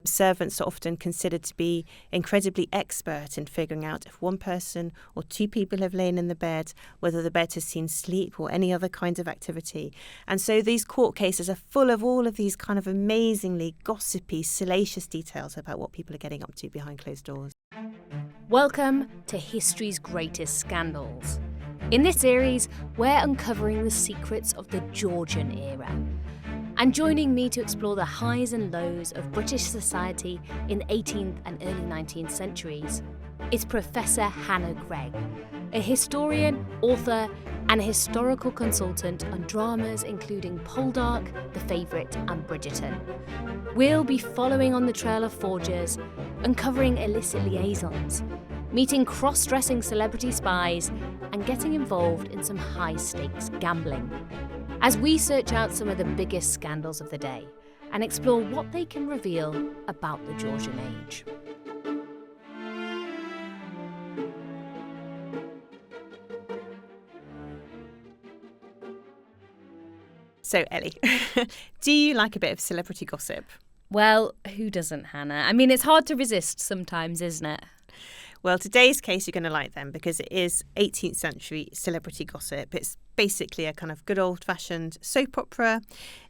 Servants are often considered to be incredibly expert in figuring out if one person or two people have lain in the bed, whether the bed has seen sleep or any other kind of activity. And so these court cases are full of all of these kind of amazingly gossipy, salacious details about what people are getting up to behind closed doors. Welcome to History's Greatest Scandals. In this series, we're uncovering the secrets of the Georgian era. And joining me to explore the highs and lows of British society in the 18th and early 19th centuries is Professor Hannah Greig, a historian, author, and a historical consultant on dramas including Poldark, The Favourite, and Bridgerton. We'll be following on the trail of forgers, uncovering illicit liaisons, meeting cross-dressing celebrity spies, and getting involved in some high-stakes gambling, as we search out some of the biggest scandals of the day and explore what they can reveal about the Georgian age. So, Ellie, do you like a bit of celebrity gossip? Well, who doesn't, Hannah? I mean, it's hard to resist sometimes, isn't it? Well, today's case you're going to like them because it is 18th century celebrity gossip. It's basically a kind of good old-fashioned soap opera.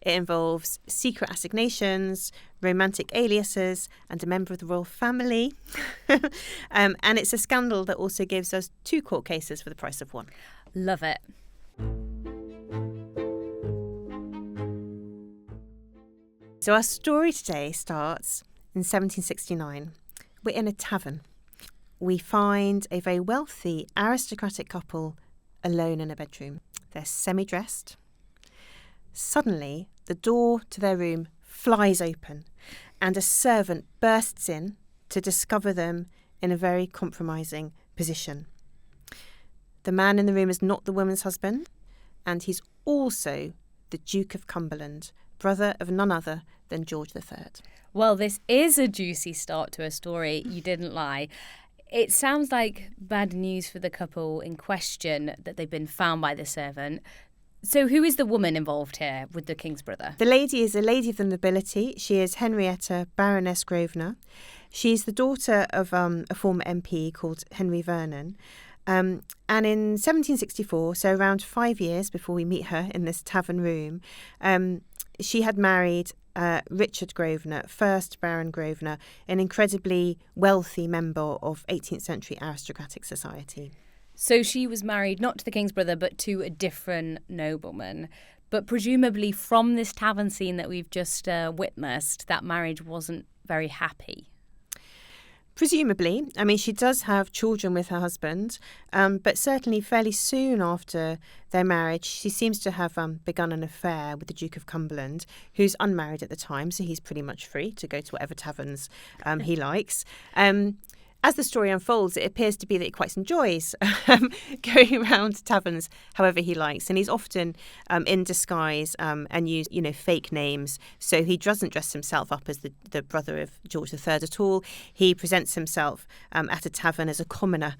It involves secret assignations, romantic aliases, and a member of the royal family. And it's a scandal that also gives us 2 court cases for the price of 1. Love it. So our story today starts in 1769. We're in a tavern. We find a very wealthy aristocratic couple alone in a bedroom. They're semi-dressed. Suddenly, the door to their room flies open and a servant bursts in to discover them in a very compromising position. The man in the room is not the woman's husband, and he's also the Duke of Cumberland, brother of none other than George III. Well, this is a juicy start to a story, you didn't lie. It sounds like bad news for the couple in question that they've been found by the servant. So who is the woman involved here with the king's brother? The lady is a lady of the nobility. She is Henrietta Baroness Grosvenor. She's the daughter of a former MP called Henry Vernon. And in 1764, so around 5 years before we meet her in this tavern room, she had married Richard Grosvenor, 1st Baron Grosvenor, an incredibly wealthy member of 18th century aristocratic society. So she was married not to the king's brother, but to a different nobleman. But presumably from this tavern scene that we've just witnessed, that marriage wasn't very happy. Presumably. I mean, she does have children with her husband, but certainly fairly soon after their marriage, she seems to have begun an affair with the Duke of Cumberland, who's unmarried at the time, so he's pretty much free to go to whatever taverns he likes. As the story unfolds, it appears to be that he quite enjoys going around taverns however he likes. And he's often in disguise and use, fake names. So he doesn't dress himself up as the brother of George III at all. He presents himself at a tavern as a commoner,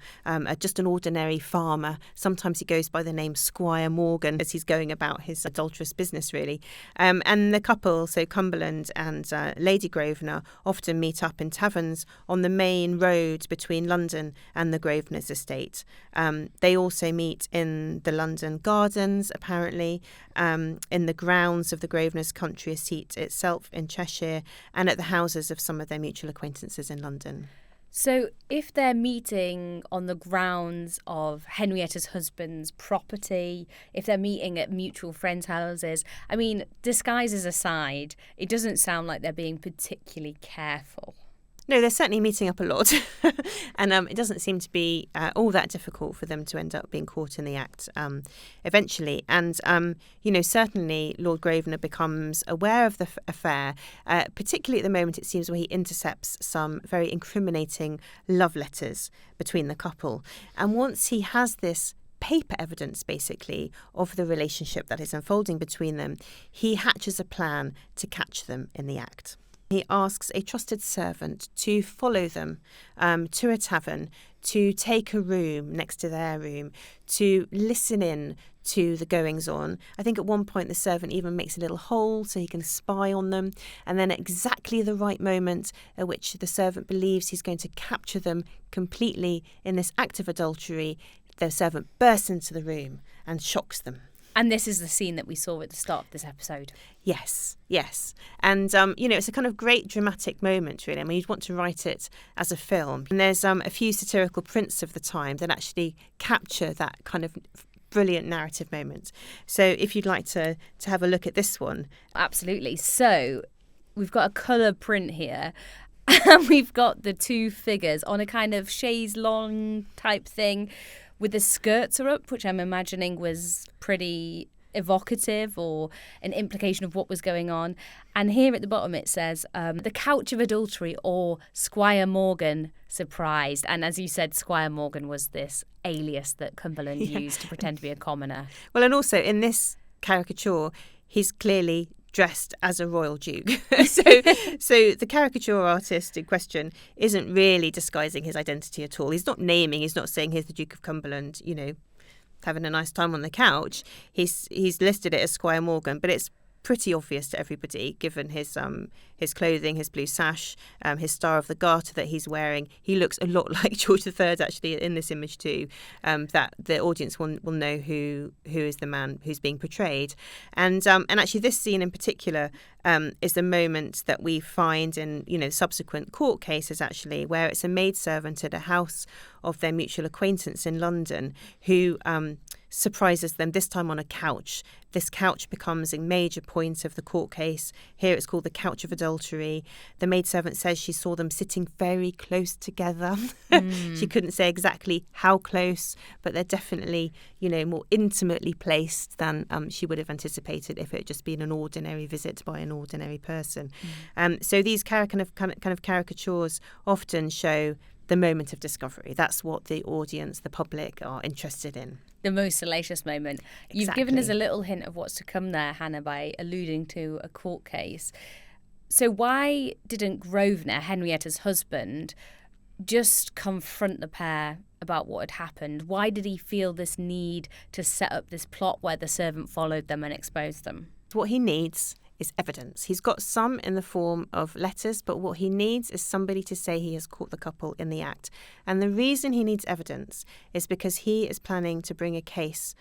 just an ordinary farmer. Sometimes he goes by the name Squire Morgan as he's going about his adulterous business, really. And the couple, so Cumberland and Lady Grosvenor, often meet up in taverns on the main road between London and the Grosvenors' estate. They also meet in the London Gardens, apparently, in the grounds of the Grosvenors' country seat itself in Cheshire, and at the houses of some of their mutual acquaintances in London. So if they're meeting on the grounds of Henrietta's husband's property, if they're meeting at mutual friends' houses, I mean, disguises aside, it doesn't sound like they're being particularly careful. No, they're certainly meeting up a lot. And it doesn't seem to be all that difficult for them to end up being caught in the act eventually. And, certainly Lord Grosvenor becomes aware of the affair, particularly at the moment, it seems, where he intercepts some very incriminating love letters between the couple. And once he has this paper evidence, basically, of the relationship that is unfolding between them, he hatches a plan to catch them in the act. He asks a trusted servant to follow them to a tavern, to take a room next to their room, to listen in to the goings-on. I think at one point the servant even makes a little hole so he can spy on them. And then at exactly the right moment at which the servant believes he's going to capture them completely in this act of adultery, the servant bursts into the room and shocks them. And this is the scene that we saw at the start of this episode. Yes. And, it's a kind of great dramatic moment, really. I mean, you'd want to write it as a film. And there's a few satirical prints of the time that actually capture that kind of brilliant narrative moment. So if you'd like to have a look at this one. Absolutely. So we've got a colour print here. And we've got the two figures on a kind of chaise longue type thing with the skirts are up, which I'm imagining was pretty evocative or an implication of what was going on. And here at the bottom it says, the couch of adultery or Squire Morgan surprised. And as you said, Squire Morgan was this alias that Cumberland used to pretend to be a commoner. Well, and also in this caricature, he's clearly dressed as a royal duke. so the caricature artist in question isn't really disguising his identity at all. He's not saying here's the Duke of Cumberland, having a nice time on the couch. He's listed it as Squire Morgan, but it's pretty obvious to everybody given his clothing, his blue sash, his Star of the Garter that he's wearing. He looks a lot like George III actually in this image too, that the audience will know who is the man who's being portrayed. And actually this scene in particular is the moment that we find in subsequent court cases actually, where it's a maidservant at a house of their mutual acquaintance in London who surprises them, this time on a couch. This couch becomes a major point of the court case. Here it's called the couch of adultery. The maidservant says she saw them sitting very close together. She couldn't say exactly how close, but they're definitely, more intimately placed than she would have anticipated if it had just been an ordinary visit by an ordinary person. So these kind of caricatures often show the moment of discovery. That's what the audience, the public, are interested in. The most salacious moment. Exactly. You've given us a little hint of what's to come there, Hannah, by alluding to a court case. So why didn't Grosvenor, Henrietta's husband, just confront the pair about what had happened? Why did he feel this need to set up this plot where the servant followed them and exposed them? What he needs is evidence. He's got some in the form of letters, but what he needs is somebody to say he has caught the couple in the act. And the reason he needs evidence is because he is planning to bring a case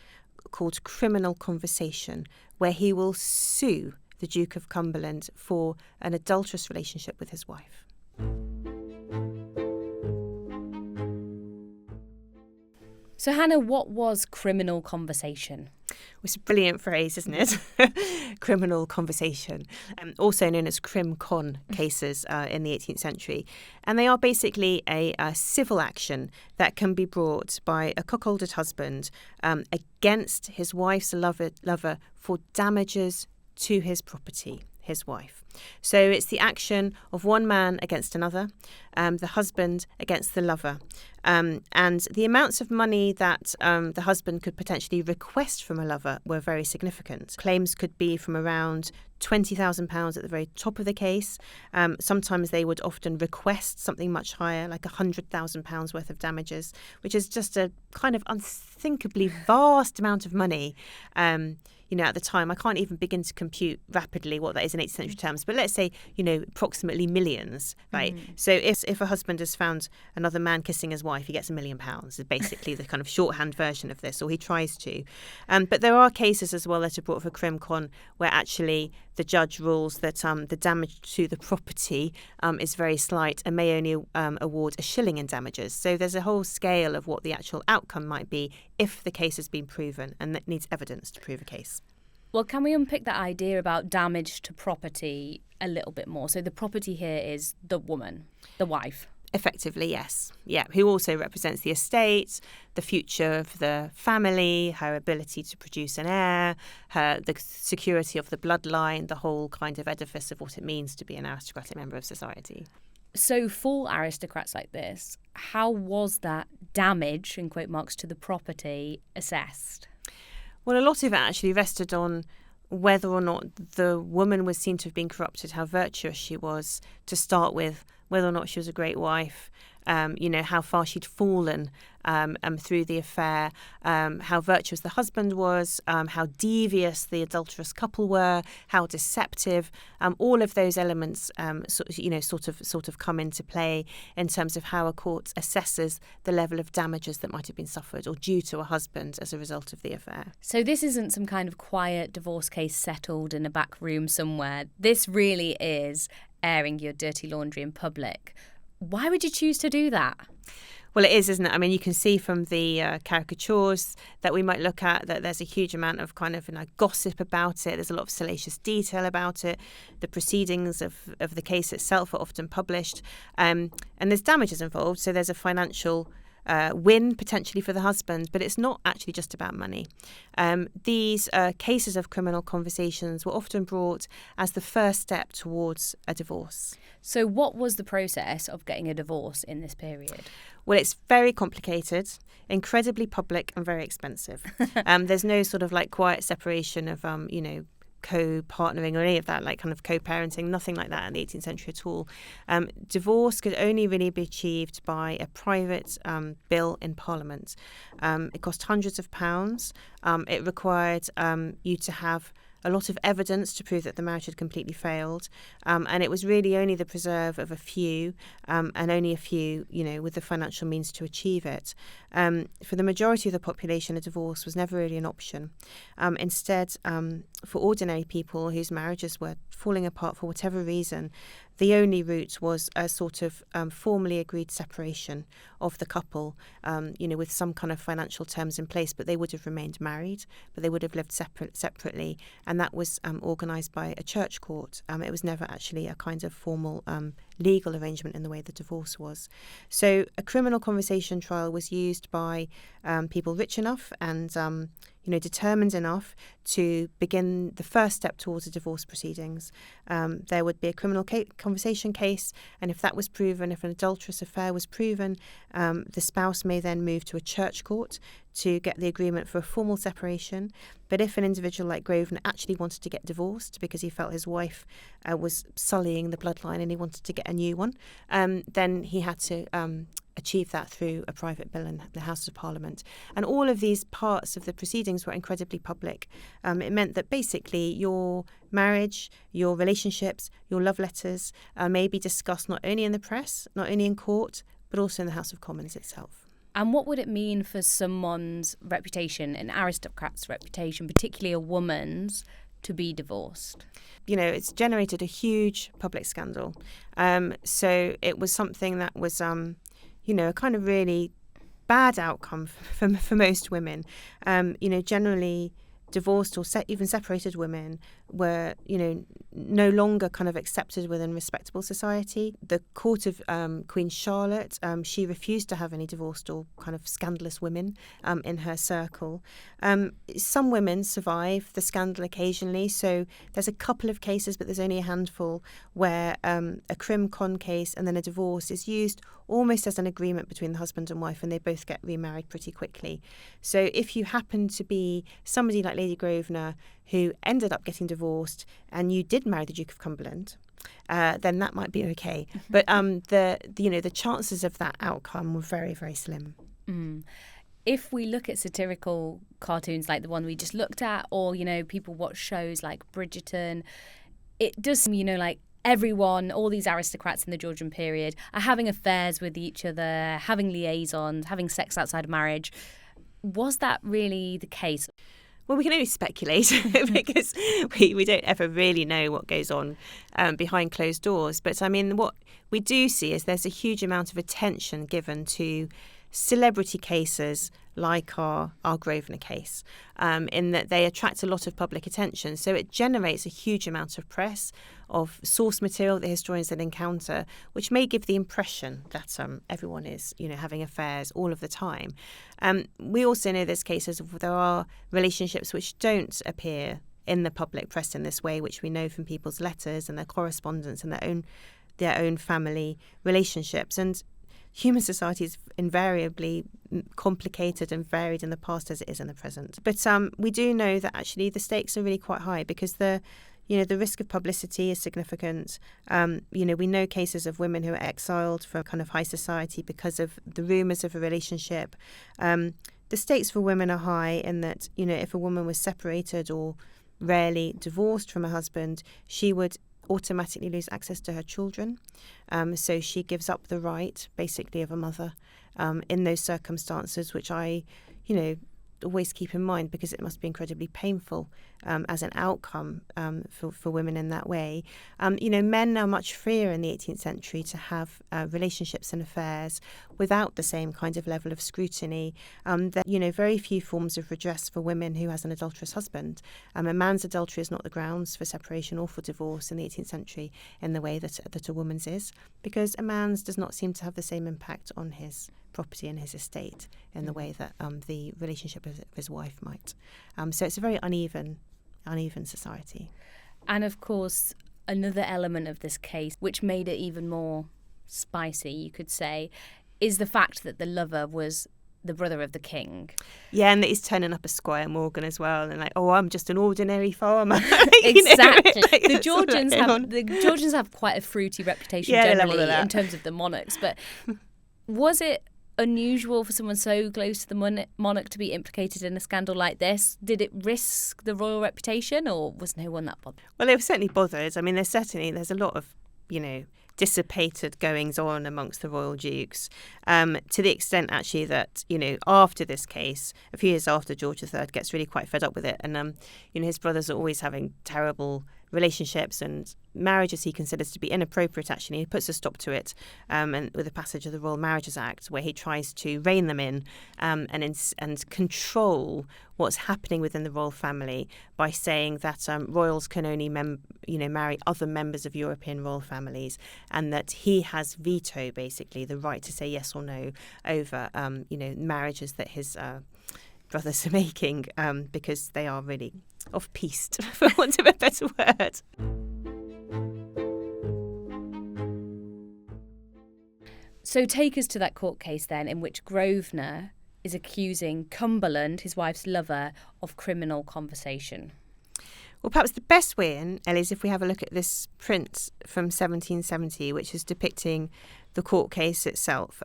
called criminal conversation, where he will sue the Duke of Cumberland for an adulterous relationship with his wife. So, Hannah, what was criminal conversation? It's a brilliant phrase, isn't it? Criminal conversation, also known as crim con cases in the 18th century. And they are basically a civil action that can be brought by a cuckolded husband against his wife's lover for damages to his property, his wife. So it's the action of one man against another, the husband against the lover. And the amounts of money that the husband could potentially request from a lover were very significant. Claims could be from around £20,000 at the very top of the case. Sometimes they would often request something much higher, like £100,000 worth of damages, which is just a kind of unthinkably vast amount of money. At the time, I can't even begin to compute rapidly what that is in 18th century terms, but let's say, approximately millions, right? So if a husband has found another man kissing his wife, he gets £1 million, is basically the kind of shorthand version of this, or he tries to. But there are cases as well that are brought for crim con where actually the judge rules that the damage to the property is very slight and may only award a shilling in damages. So there's a whole scale of what the actual outcome might be if the case has been proven, and that needs evidence to prove a case. Well, can we unpick that idea about damage to property a little bit more? So the property here is the woman, the wife. Effectively, yes. Yeah, who also represents the estate, the future of the family, her ability to produce an heir, the security of the bloodline, the whole kind of edifice of what it means to be an aristocratic member of society. So for aristocrats like this, how was that damage, in quote marks, to the property assessed? Well, a lot of it actually rested on whether or not the woman was seen to have been corrupted, how virtuous she was to start with, whether or not she was a great wife, how far she'd fallen through the affair, how virtuous the husband was, how devious the adulterous couple were, how deceptive. All of those elements, sort of come into play in terms of how a court assesses the level of damages that might have been suffered or due to a husband as a result of the affair. So this isn't some kind of quiet divorce case settled in a back room somewhere. This really is airing your dirty laundry in public. Why would you choose to do that? Well, it is, isn't it? I mean, you can see from the caricatures that we might look at that there's a huge amount of kind of gossip about it. There's a lot of salacious detail about it. The proceedings of the case itself are often published. And there's damages involved. So there's a financial win potentially for the husband, but it's not actually just about money. These cases of criminal conversations were often brought as the first step towards a divorce. So what was the process of getting a divorce in this period? Well, it's very complicated, incredibly public and very expensive. There's no sort of quiet separation of, co-partnering or any of that, kind of co-parenting, nothing like that in the 18th century at all. Divorce could only really be achieved by a private bill in Parliament. It cost hundreds of pounds. It required you to have a lot of evidence to prove that the marriage had completely failed. And it was really only the preserve of a few, and only a few, with the financial means to achieve it. For the majority of the population, a divorce was never really an option. Instead, for ordinary people whose marriages were falling apart for whatever reason, the only route was a sort of formally agreed separation of the couple, with some kind of financial terms in place, but they would have remained married, but they would have lived separately. And that was organised by a church court. It was never actually a kind of formal legal arrangement in the way the divorce was. So a criminal conversation trial was used by people rich enough and determined enough to begin the first step towards a divorce proceedings. There would be a criminal conversation case, and if that was proven, if an adulterous affair was proven, the spouse may then move to a church court to get the agreement for a formal separation. But if an individual like Grosvenor actually wanted to get divorced because he felt his wife was sullying the bloodline and he wanted to get a new one, then he had to achieve that through a private bill in the House of Parliament. And all of these parts of the proceedings were incredibly public. It meant that basically your marriage, your relationships, your love letters may be discussed not only in the press, not only in court, but also in the House of Commons itself. And what would it mean for someone's reputation, an aristocrat's reputation, particularly a woman's, to be divorced? It's generated a huge public scandal. So it was something that was a kind of really bad outcome for most women. Generally divorced or even separated women were, no longer kind of accepted within respectable society. The court of Queen Charlotte, she refused to have any divorced or kind of scandalous women in her circle. Some women survive the scandal occasionally, so there's a couple of cases, but there's only a handful where a crim con case and then a divorce is used almost as an agreement between the husband and wife, and they both get remarried pretty quickly. So if you happen to be somebody like Lady Grosvenor who ended up getting divorced and you did marry the Duke of Cumberland, then that might be okay. But the chances of that outcome were very, very slim. If we look at satirical cartoons like the one we just looked at, or people watch shows like Bridgerton, it does seem like everyone, all these aristocrats in the Georgian period, are having affairs with each other, having liaisons, having sex outside of marriage. Was that really the case? Well, we can only speculate because we don't ever really know what goes on behind closed doors. But I mean, what we do see is there's a huge amount of attention given to celebrity cases like our Grosvenor case, in that they attract a lot of public attention. So it generates a huge amount of press, of source material that historians then encounter, which may give the impression that everyone is, having affairs all of the time. We also know there's cases of there are relationships which don't appear in the public press in this way, which we know from people's letters and their correspondence and their own family relationships. And human society is invariably complicated and varied in the past as it is in the present. But we do know that actually the stakes are really quite high because the the risk of publicity is significant. We know cases of women who are exiled from kind of high society because of the rumours of a relationship. The stakes for women are high in that, if a woman was separated or rarely divorced from her husband, she would automatically lose access to her children. So she gives up the right, basically, of a mother in those circumstances, which I, always keep in mind because it must be incredibly painful as an outcome for women in that way. Men are much freer in the 18th century to have relationships and affairs without the same kind of level of scrutiny. Very few forms of redress for women who has an adulterous husband. A man's adultery is not the grounds for separation or for divorce in the 18th century in the way that a woman's is, because a man's does not seem to have the same impact on his property and his estate in the way that the relationship of his wife might. So it's a very uneven society. And of course, another element of this case, which made it even more spicy, you could say, is the fact that the lover was the brother of the king. Yeah, and that he's turning up as Squire Morgan as well, and I'm just an ordinary farmer. Exactly. The Georgians have quite a fruity reputation generally in terms of the monarchs, but was it unusual for someone so close to the monarch to be implicated in a scandal like this? Did it risk the royal reputation, or was no one that bothered? Well, they were certainly bothered. I mean, there's a lot of, dissipated goings on amongst the royal dukes, to the extent actually that, after this case, a few years after George III gets really quite fed up with it, and his brothers are always having terrible relationships and marriages he considers to be inappropriate. Actually, he puts a stop to it, and with the passage of the Royal Marriages Act, where he tries to rein them in and control what's happening within the royal family by saying that royals can only marry other members of European royal families, and that he has veto, basically the right to say yes or no over marriages that his brothers are making, because they are really off-piste, for want of a better word. So take us to that court case then, in which Grosvenor is accusing Cumberland, his wife's lover, of criminal conversation. Well, perhaps the best way in, Ellie, is if we have a look at this print from 1770, which is depicting the court case itself.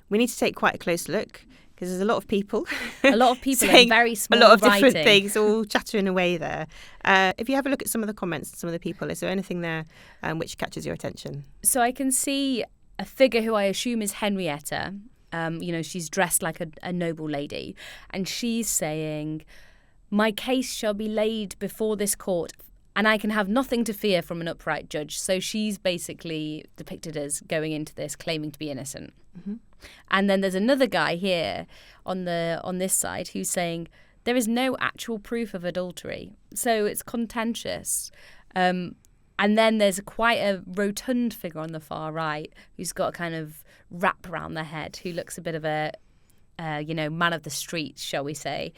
We need to take quite a close look, because there's a lot of people. A lot of people in very small a lot of writing. Different things all chattering away there. If you have a look at some of the comments and some of the people, is there anything there which catches your attention? So I can see a figure who I assume is Henrietta. She's dressed like a noble lady. And she's saying, "My case shall be laid before this court, and I can have nothing to fear from an upright judge." So she's basically depicted as going into this claiming to be innocent. Mm-hmm. And then there's another guy here on this side who's saying there is no actual proof of adultery, so it's contentious. And then there's quite a rotund figure on the far right who's got a kind of wrap around their head, who looks a bit of a man of the streets, shall we say.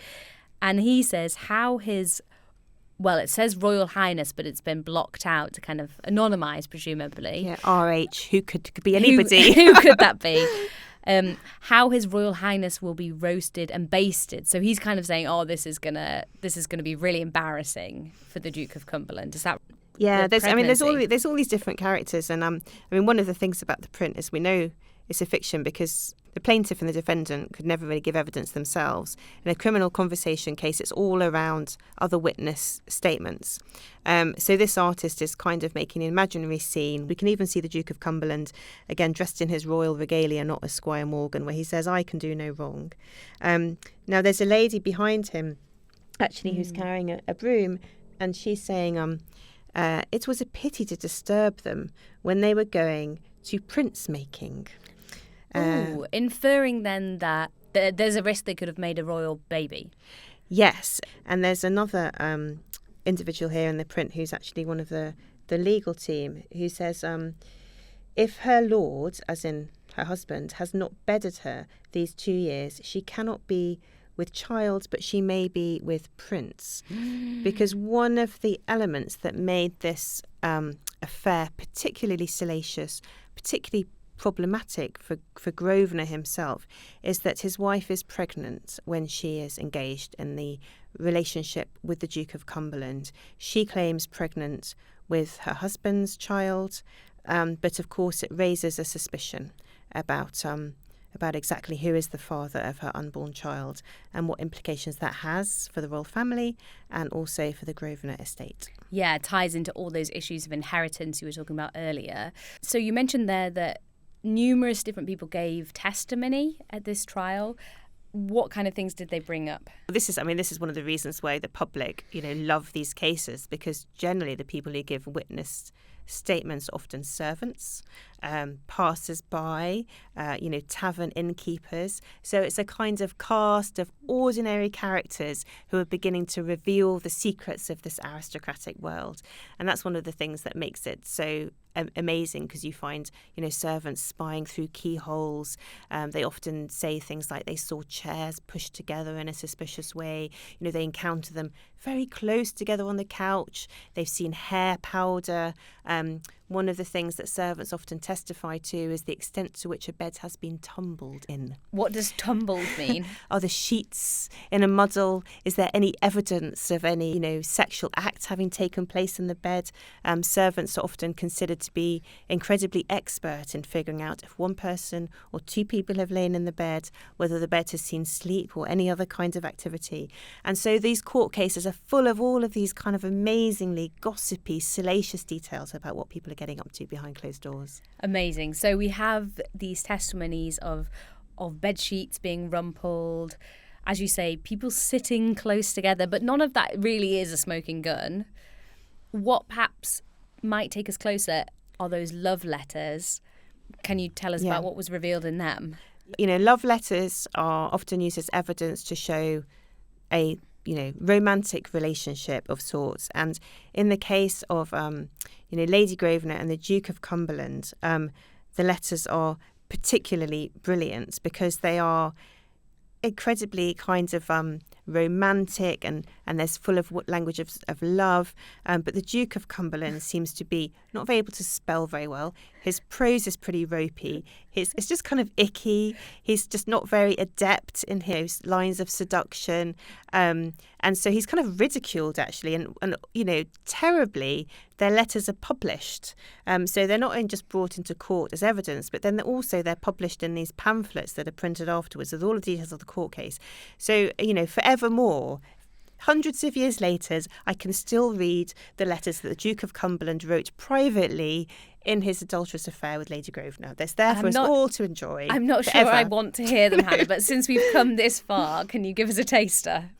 And he says it says Royal Highness, but it's been blocked out to kind of anonymise, presumably. Yeah, RH, who could be anybody? Who could that be? How His Royal Highness will be roasted and basted. So he's kind of saying, this is gonna be really embarrassing for the Duke of Cumberland. Is that? Yeah, there's all these different characters, and one of the things about the print is we know it's a fiction because the plaintiff and the defendant could never really give evidence themselves. In a criminal conversation case, it's all around other witness statements. So this artist is kind of making an imaginary scene. We can even see the Duke of Cumberland, again, dressed in his royal regalia, not as Squire Morgan, where he says, "I can do no wrong." Now, there's a lady behind him, actually, who's carrying a broom, and she's saying, it was a pity to disturb them when they were going to prince making. Inferring then that there's a risk they could have made a royal baby. Yes, and there's another individual here in the print who's actually one of the legal team who says, if her lord, as in her husband, has not bedded her these 2 years, she cannot be with child, but she may be with prince. Because one of the elements that made this affair particularly salacious, particularly problematic for Grosvenor himself is that his wife is pregnant when she is engaged in the relationship with the Duke of Cumberland. She claims pregnant with her husband's child, but of course it raises a suspicion about exactly who is the father of her unborn child and what implications that has for the royal family and also for the Grosvenor estate. Yeah, it ties into all those issues of inheritance you were talking about earlier. So you mentioned there that numerous different people gave testimony at this trial. What kind of things did they bring up? This is one of the reasons why the public, love these cases, because generally the people who give witness statements are often servants, passers-by, tavern innkeepers. So it's a kind of cast of ordinary characters who are beginning to reveal the secrets of this aristocratic world. And that's one of the things that makes it so amazing, because you find, servants spying through keyholes. They often say things like they saw chairs pushed together in a suspicious way. They encounter them very close together on the couch. They've seen hair powder. One of the things that servants often testify to is the extent to which a bed has been tumbled in. What does tumbled mean? Are the sheets in a muddle? Is there any evidence of any, sexual act having taken place in the bed? Servants are often considered to be incredibly expert in figuring out if one person or two people have lain in the bed, whether the bed has seen sleep or any other kind of activity. And so these court cases are full of all of these kind of amazingly gossipy, salacious details about what people are getting up to behind closed doors. Amazing. So we have these testimonies of bed sheets being rumpled, as you say, people sitting close together, but none of that really is a smoking gun. What perhaps might take us closer are those love letters. Can you tell us about what was revealed in them? Love letters are often used as evidence to show a romantic relationship of sorts. And in the case of, Lady Grosvenor and the Duke of Cumberland, the letters are particularly brilliant because they are incredibly kind of romantic and there's full of language of love. But the Duke of Cumberland seems to be not very able to spell very well. His prose is pretty ropey. It's just kind of icky. He's just not very adept in his lines of seduction. And so he's kind of ridiculed, actually. And terribly, their letters are published. So they're not just brought into court as evidence, but then they're published in these pamphlets that are printed afterwards with all the details of the court case. So, forevermore, hundreds of years later, I can still read the letters that the Duke of Cumberland wrote privately in his adulterous affair with Lady Grosvenor. That's there for us all to enjoy. I'm not forever. Sure I want to hear them, Hannah, but since we've come this far, can you give us a taster?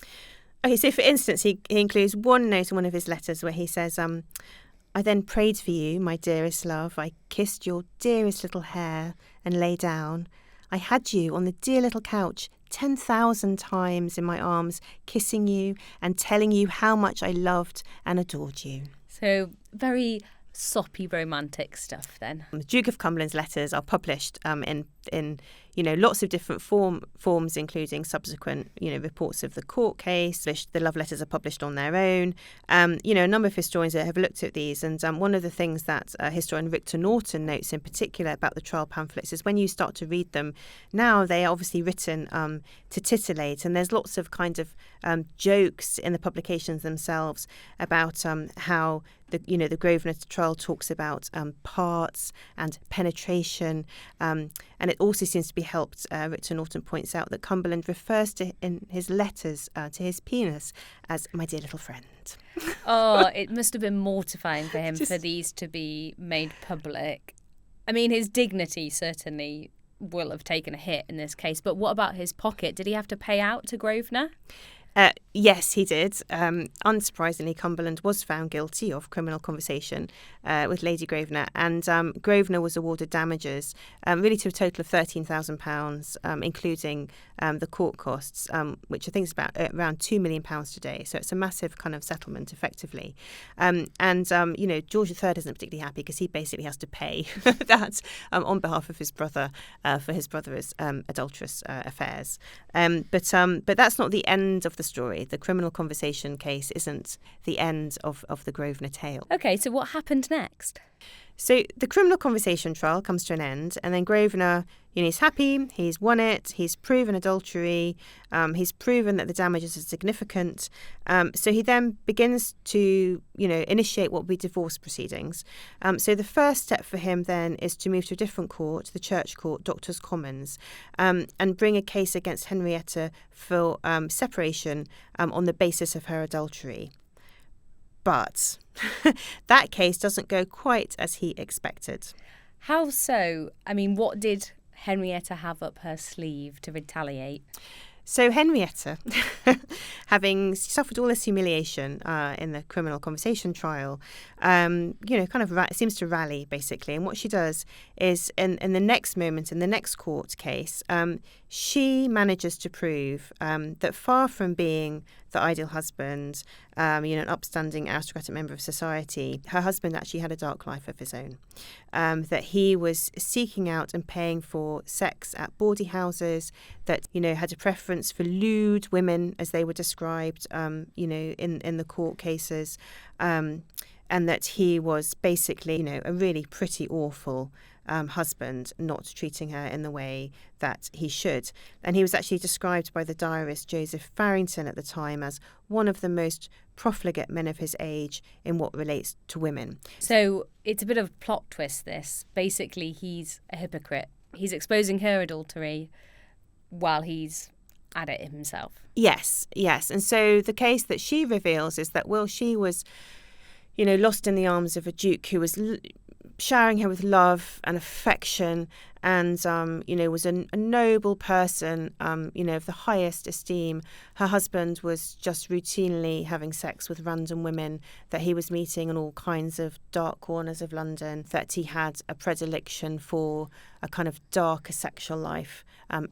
Okay, so for instance, he includes one note in one of his letters where he says, I then prayed for you, my dearest love. I kissed your dearest little hair and lay down. I had you on the dear little couch 10,000 times in my arms, kissing you and telling you how much I loved and adored you. So very soppy romantic stuff then. The Duke of Cumberland's letters are published in lots of different forms, including subsequent reports of the court case. The love letters are published on their own. A number of historians have looked at these, and one of the things that historian Victor Norton notes in particular about the trial pamphlets is when you start to read them now, they are obviously written to titillate, and there's lots of kind of jokes in the publications themselves about how the Grosvenor trial talks about parts and penetration, and it also seems to be helped. Victor Norton points out that Cumberland refers to in his letters to his penis as my dear little friend. Oh, it must have been mortifying for him for these to be made public. I mean, his dignity certainly will have taken a hit in this case, but what about his pocket? Did he have to pay out to Grosvenor? Yes, he did. Unsurprisingly, Cumberland was found guilty of criminal conversation with Lady Grosvenor, and Grosvenor was awarded damages, really to a total of £13,000, including the court costs, which I think is about around £2 million today. So it's a massive kind of settlement, effectively. George III isn't particularly happy because he basically has to pay that on behalf of his brother for his brother's adulterous affairs. But that's not the end of the story. The criminal conversation case isn't the end of the Grosvenor tale. Okay, so what happened next? So the criminal conversation trial comes to an end, and then Grosvenor, he's happy, he's won it, he's proven adultery, he's proven that the damages are significant. So he then begins to, initiate what will be divorce proceedings. So the first step for him then is to move to a different court, the Church Court, Doctors' Commons, and bring a case against Henrietta for separation on the basis of her adultery. But that case doesn't go quite as he expected. How so? I mean, what did Henrietta have up her sleeve to retaliate? So Henrietta, having suffered all this humiliation in the criminal conversation trial, seems to rally, basically. And what she does is, in the next moment, in the next court case, she manages to prove that far from being the ideal husband, an upstanding aristocratic member of society, her husband actually had a dark life of his own. That he was seeking out and paying for sex at bawdy houses, that, had a preference for lewd women, as they were described, in the court cases, and that he was basically, a really pretty awful husband, not treating her in the way that he should. And he was actually described by the diarist Joseph Farrington at the time as one of the most profligate men of his age in what relates to women. So it's a bit of a plot twist, this. Basically, he's a hypocrite. He's exposing her adultery while he's at it himself. Yes. And so the case that she reveals is that, she was, lost in the arms of a duke who was showering her with love and affection, and was a noble person, of the highest esteem. Her husband was just routinely having sex with random women that he was meeting in all kinds of dark corners of London, that he had a predilection for a kind of darker sexual life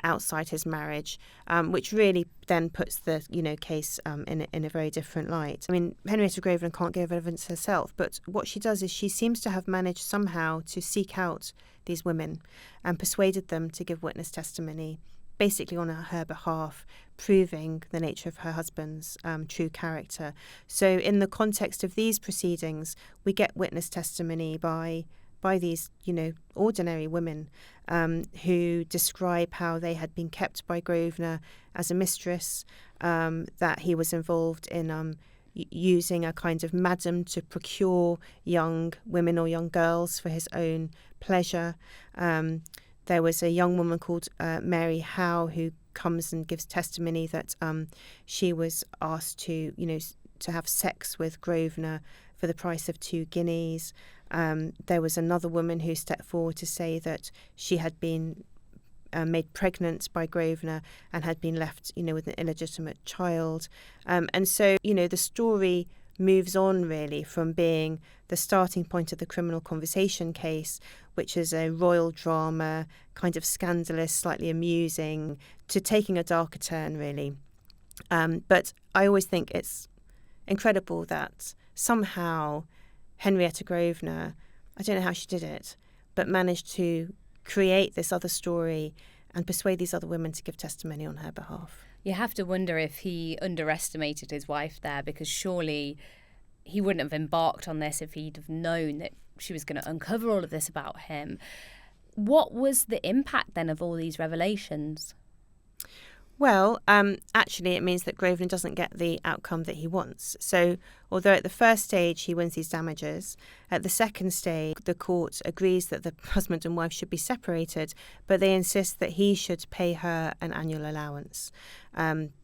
outside his marriage, which really then puts the case in a very different light. I mean, Henrietta Grosvenor can't give evidence herself, but what she does is she seems to have managed somehow to seek out these women and persuaded them to give witness testimony, basically on her behalf, proving the nature of her husband's true character. So in the context of these proceedings, we get witness testimony by these, ordinary women who describe how they had been kept by Grosvenor as a mistress, that he was involved in using a kind of madam to procure young women or young girls for his own pleasure. There was a young woman called Mary Howe who comes and gives testimony that she was asked to have sex with Grosvenor for the price of 2 guineas. There was another woman who stepped forward to say that she had been made pregnant by Grosvenor and had been left, with an illegitimate child. And so, the story moves on really from being the starting point of the criminal conversation case, which is a royal drama, kind of scandalous, slightly amusing, to taking a darker turn really. But I always think it's incredible that somehow Henrietta Grosvenor, I don't know how she did it, but managed to create this other story and persuade these other women to give testimony on her behalf. You have to wonder if he underestimated his wife there, because surely he wouldn't have embarked on this if he'd have known that she was going to uncover all of this about him. What was the impact then of all these revelations? Well, actually, it means that Grosvenor doesn't get the outcome that he wants. So, although at the first stage he wins these damages, at the second stage the court agrees that the husband and wife should be separated, but they insist that he should pay her an annual allowance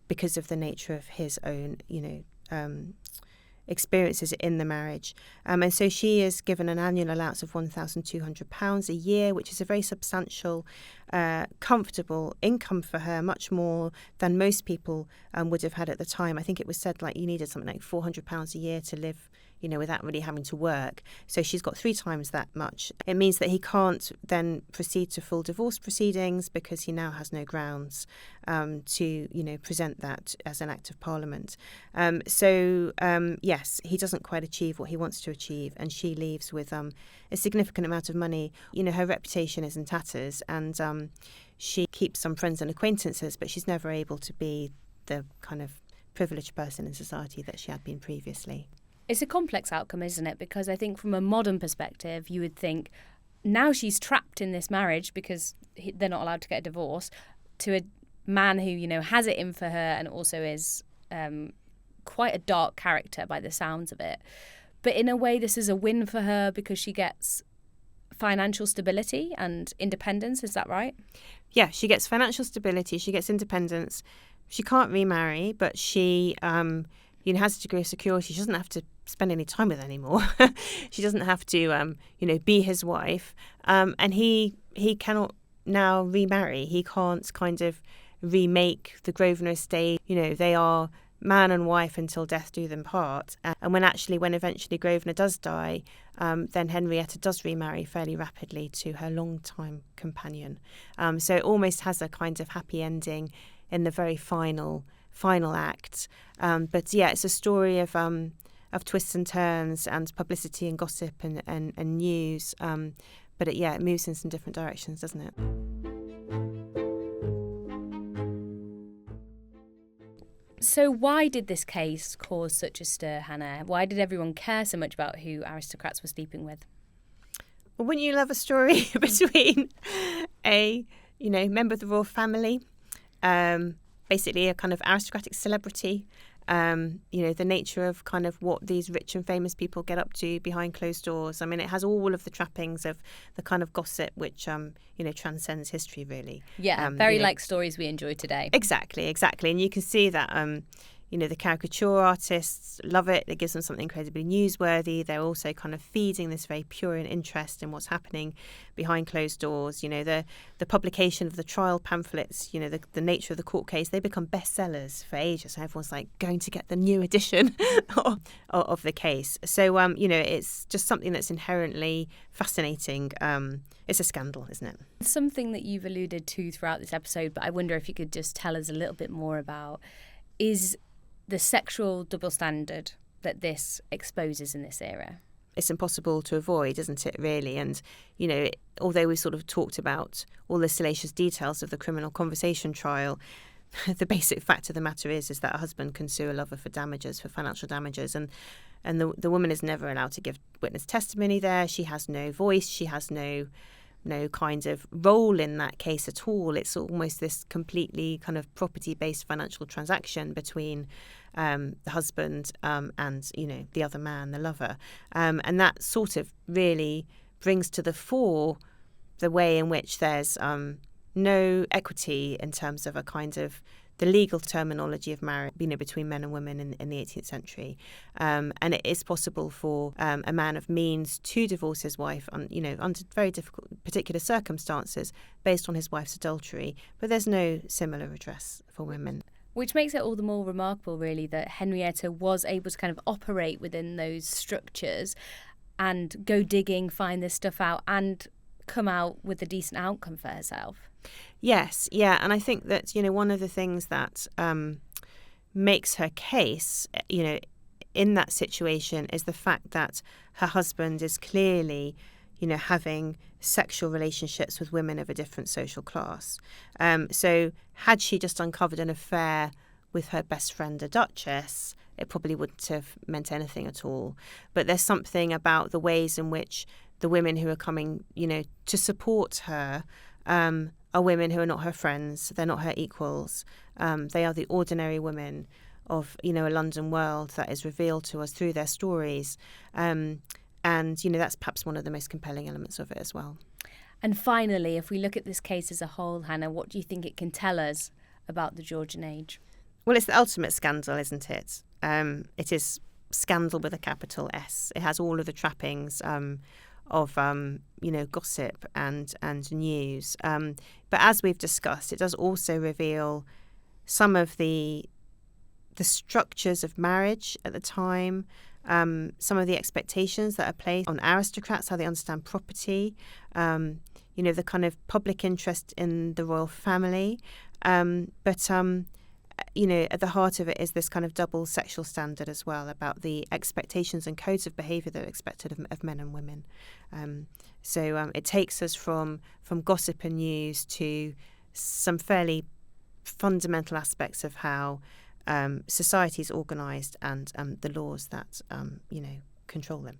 because of the nature of his own, experiences in the marriage. And so she is given an annual allowance of £1,200 a year, which is a very substantial, comfortable income for her, much more than most people would have had at the time. I think it was said you needed something like £400 a year to live, without really having to work. So she's got 3 times that much. It means that he can't then proceed to full divorce proceedings because he now has no grounds to, present that as an act of parliament. Yes, he doesn't quite achieve what he wants to achieve, and she leaves with a significant amount of money. Her reputation is in tatters, and she keeps some friends and acquaintances, but she's never able to be the kind of privileged person in society that she had been previously. It's a complex outcome, isn't it? Because I think from a modern perspective, you would think now she's trapped in this marriage because they're not allowed to get a divorce to a man who, has it in for her and also is quite a dark character by the sounds of it. But in a way, this is a win for her because she gets financial stability and independence. Is that right? Yeah, she gets financial stability. She gets independence. She can't remarry, but she has a degree of security. She doesn't have to spend any time with her anymore. She doesn't have to, be his wife. And he cannot now remarry. He can't kind of remake the Grosvenor estate. They are man and wife until death do them part. And when eventually Grosvenor does die, then Henrietta does remarry fairly rapidly to her long-time companion. So it almost has a kind of happy ending in the very final act. But yeah, it's a story of twists and turns and publicity and gossip and news. But it moves in some different directions, doesn't it? So why did this case cause such a stir, Hannah? Why did everyone care so much about who aristocrats were sleeping with? Well, wouldn't you love a story between a member of the royal family, basically a kind of aristocratic celebrity, the nature of kind of what these rich and famous people get up to behind closed doors. I mean, it has all of the trappings of the kind of gossip which, transcends history, really. Yeah, very like stories we enjoy today. Exactly. And you can see that, the caricature artists love it. It gives them something incredibly newsworthy. They're also kind of feeding this very pure interest in what's happening behind closed doors. The publication of the trial pamphlets, the nature of the court case, they become bestsellers for ages. So everyone's like going to get the new edition of the case. So, it's just something that's inherently fascinating. It's a scandal, isn't it? Something that you've alluded to throughout this episode, but I wonder if you could just tell us a little bit more about, is the sexual double standard that this exposes in this era. It's impossible to avoid, isn't it, really? And, although we sort of talked about all the salacious details of the criminal conversation trial, the basic fact of the matter is that a husband can sue a lover for damages, for financial damages. And the woman is never allowed to give witness testimony there. She has no voice. She has no kind of role in that case at all. It's almost this completely kind of property-based financial transaction between the husband and, the other man, the lover. And that sort of really brings to the fore the way in which there's no equity in terms of a kind of the legal terminology of marriage, between men and women in the 18th century. And it is possible for a man of means to divorce his wife under very difficult particular circumstances based on his wife's adultery. But there's no similar redress for women. Which makes it all the more remarkable, really, that Henrietta was able to kind of operate within those structures and go digging, find this stuff out and come out with a decent outcome for herself. Yes, yeah. And I think that, one of the things that makes her case, in that situation is the fact that her husband is clearly, having sexual relationships with women of a different social class. So had she just uncovered an affair with her best friend, a duchess, it probably wouldn't have meant anything at all. But there's something about the ways in which the women who are coming, to support her are women who are not her friends. They're not her equals. They are the ordinary women of, a London world that is revealed to us through their stories. And, that's perhaps one of the most compelling elements of it as well. And finally, if we look at this case as a whole, Hannah, what do you think it can tell us about the Georgian age? Well, it's the ultimate scandal, isn't it? It is scandal with a capital S. It has all of the trappings of gossip and news. But as we've discussed, it does also reveal some of the structures of marriage at the time, some of the expectations that are placed on aristocrats, how they understand property, the kind of public interest in the royal family. But at the heart of it is this kind of double sexual standard as well about the expectations and codes of behaviour that are expected of men and women. So it takes us from gossip and news to some fairly fundamental aspects of how society is organised and the laws that control them.